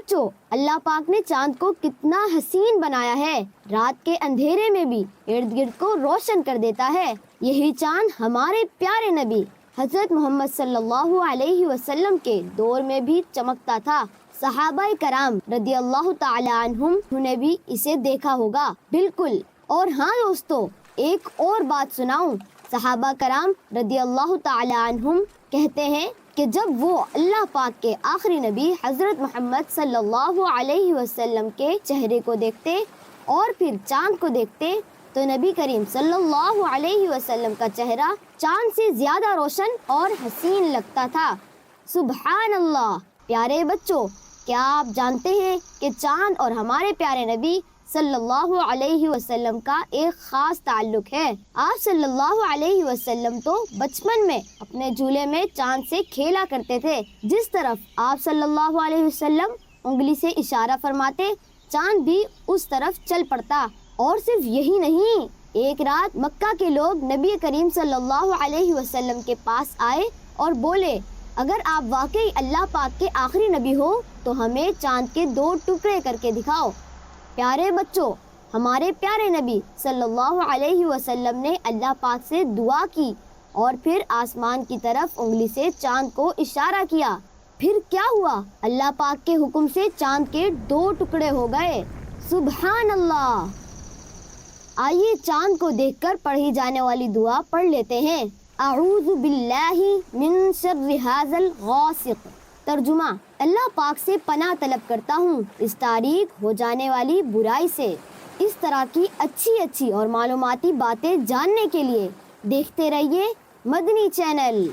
بچوں، اللہ پاک نے چاند کو کتنا حسین بنایا ہے، رات کے اندھیرے میں بھی ارد گرد کو روشن کر دیتا ہے۔ یہی چاند ہمارے پیارے نبی حضرت محمد صلی اللہ علیہ وسلم کے دور میں بھی چمکتا تھا۔ صحابہ کرام رضی اللہ تعالی عنہم نے بھی اسے دیکھا ہوگا۔ بالکل۔ اور ہاں دوستو، ایک اور بات سناؤں۔ صحابہ کرام رضی اللہ تعالی عنہم کہتے ہیں کہ جب وہ اللہ پاک کے آخری نبی حضرت محمد صلی اللہ علیہ وسلم کے چہرے کو دیکھتے اور پھر چاند کو دیکھتے تو نبی کریم صلی اللہ علیہ وسلم کا چہرہ چاند سے زیادہ روشن اور حسین لگتا تھا۔ سبحان اللہ۔ پیارے بچوں، کیا آپ جانتے ہیں کہ چاند اور ہمارے پیارے نبی صلی اللہ علیہ وسلم کا ایک خاص تعلق ہے؟ آپ صلی اللہ علیہ وسلم تو بچپن میں اپنے جھولے میں چاند سے کھیلا کرتے تھے۔ جس طرف آپ صلی اللہ علیہ وسلم انگلی سے اشارہ فرماتے، چاند بھی اس طرف چل پڑتا۔ اور صرف یہی نہیں، ایک رات مکہ کے لوگ نبی کریم صلی اللہ علیہ وسلم کے پاس آئے اور بولے، اگر آپ واقعی اللہ پاک کے آخری نبی ہو تو ہمیں چاند کے 2 ٹکڑے کر کے دکھاؤ۔ پیارے بچوں، ہمارے پیارے نبی صلی اللہ علیہ وسلم نے اللہ پاک سے دعا کی اور پھر آسمان کی طرف انگلی سے چاند کو اشارہ کیا۔ پھر کیا ہوا؟ اللہ پاک کے حکم سے چاند کے 2 ٹکڑے ہو گئے۔ سبحان اللہ۔ آئیے چاند کو دیکھ کر پڑھی جانے والی دعا پڑھ لیتے ہیں۔ اعوذ باللہ من شر ھذا الغاسق۔ ترجمہ: اللہ پاک سے پناہ طلب کرتا ہوں اس تاریک ہو جانے والی برائی سے۔ اس طرح کی اچھی اور معلوماتی باتیں جاننے کے لیے دیکھتے رہیے مدنی چینل۔